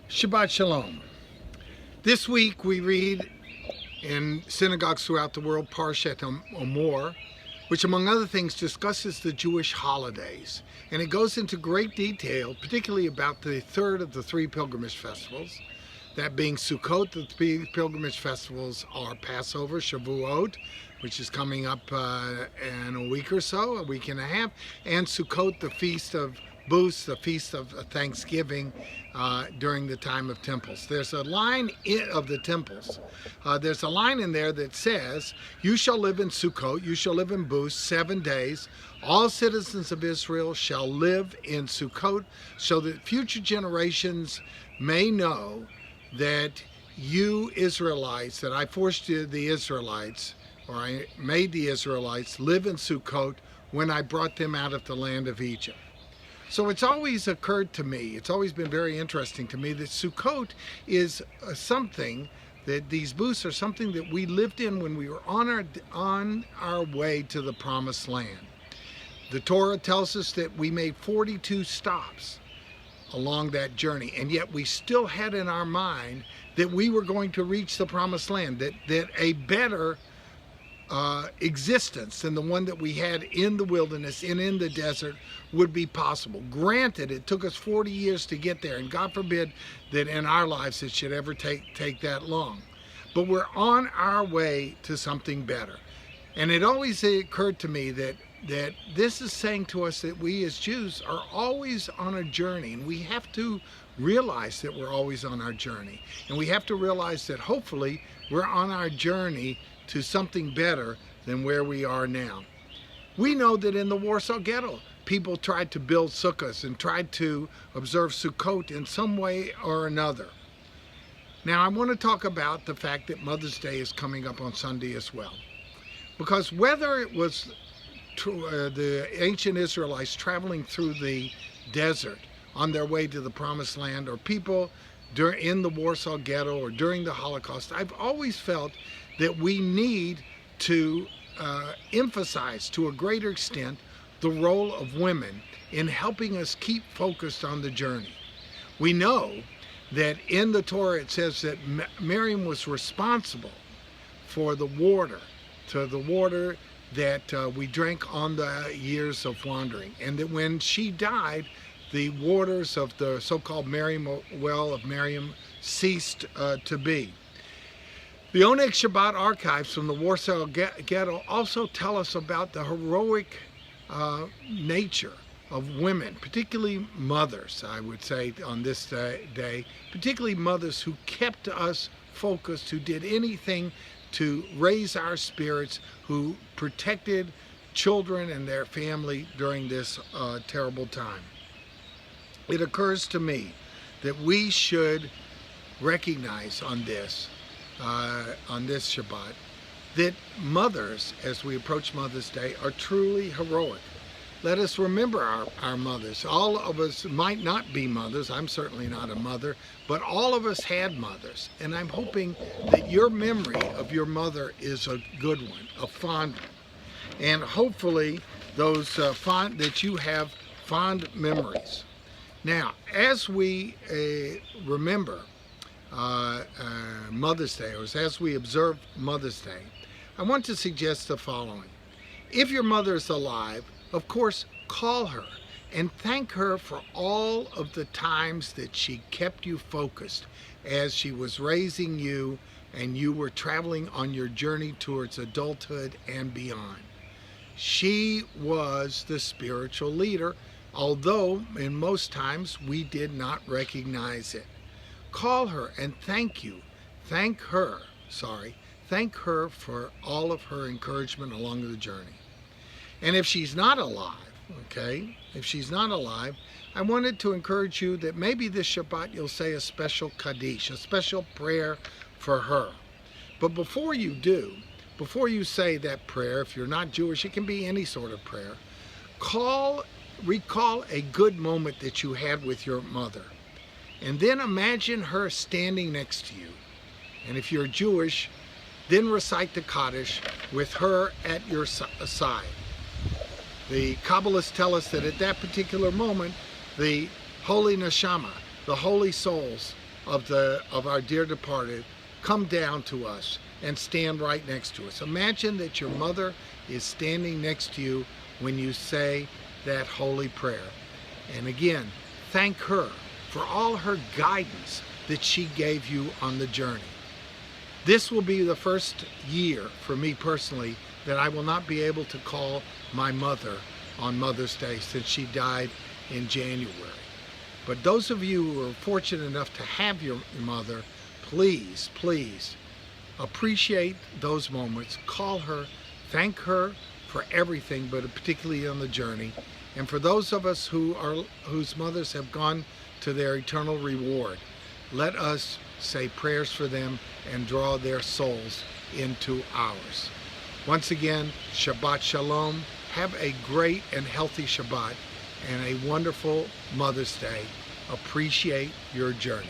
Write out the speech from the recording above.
Shabbat Shalom. This week we read in synagogues throughout the world Parshat Emor, which among other things discusses the Jewish holidays. And it goes into great detail, particularly about the third of the three pilgrimage festivals, that being Sukkot. The three pilgrimage festivals are Passover, Shavuot, which is coming up in a week or so, a week and a half, and Sukkot, the Feast of Booths, the Feast of Thanksgiving during the time of temples. There's a line of the temples. There's a line in there that says, "You shall live in Sukkot, you shall live in Booths 7 days. All citizens of Israel shall live in Sukkot, so that future generations may know that you Israelites, that I forced the Israelites, or I made the Israelites live in Sukkot when I brought them out of the land of Egypt." So it's always occurred to me, it's always been very interesting to me that Sukkot is something, that these booths are something that we lived in when we were on our way to the promised land. The Torah tells us that we made 42 stops along that journey, and yet we still had in our mind that we were going to reach the promised land, that a better existence than the one that we had in the wilderness and in the desert would be possible. Granted, it took us 40 years to get there, and God forbid that in our lives it should ever take that long. But we're on our way to something better. And it always occurred to me that this is saying to us that we as Jews are always on a journey, and we have to realize that we're always on our journey. And we have to realize that hopefully we're on our journey to something better than where we are now. We know that in the Warsaw Ghetto, people tried to build sukkahs and tried to observe Sukkot in some way or another. Now I want to talk about the fact that Mother's Day is coming up on Sunday as well. Because whether it was the ancient Israelites traveling through the desert on their way to the promised land, or people in the Warsaw Ghetto or during the Holocaust, I've always felt that we need to emphasize to a greater extent the role of women in helping us keep focused on the journey. We know that in the Torah it says that Miriam was responsible for the water that we drank on the years of wandering, and that when she died, the waters of the so-called Miriam well of Miriam ceased to be. The Oneg Shabbat archives from the Warsaw Ghetto also tell us about the heroic nature of women, particularly mothers, I would say, on this day, particularly mothers who kept us focused, who did anything to raise our spirits, who protected children and their family during this terrible time. It occurs to me that we should recognize on this Shabbat, that mothers, as we approach Mother's Day, are truly heroic. Let us remember our mothers. All of us might not be mothers. I'm certainly not a mother, but all of us had mothers. And I'm hoping that your memory of your mother is a good one, a fond one. And hopefully that you have fond memories. Now, as we remember Mother's Day, or as we observe Mother's Day, I want to suggest the following. If your mother is alive, of course, call her and thank her for all of the times that she kept you focused as she was raising you and you were traveling on your journey towards adulthood and beyond. She was the spiritual leader, although in most times we did not recognize it. Call her and thank her for all of her encouragement along the journey. And if she's not alive, I wanted to encourage you that maybe this Shabbat you'll say a special Kaddish, a special prayer for her. But before you do, before you say that prayer, if you're not Jewish, it can be any sort of prayer, recall a good moment that you had with your mother. And then imagine her standing next to you. And if you're Jewish, then recite the Kaddish with her at your side. The Kabbalists tell us that at that particular moment, the holy neshama, the holy souls, of our dear departed come down to us and stand right next to us. Imagine that your mother is standing next to you when you say that holy prayer. And again, thank her for all her guidance that she gave you on the journey. This will be the first year for me personally that I will not be able to call my mother on Mother's Day since she died in January. But those of you who are fortunate enough to have your mother, please, please appreciate those moments. Call her, thank her for everything, but particularly on the journey. And for those of us whose mothers have gone to their eternal reward, let us say prayers for them and draw their souls into ours. Once again, Shabbat Shalom. Have a great and healthy Shabbat and a wonderful Mother's Day. Appreciate your journey.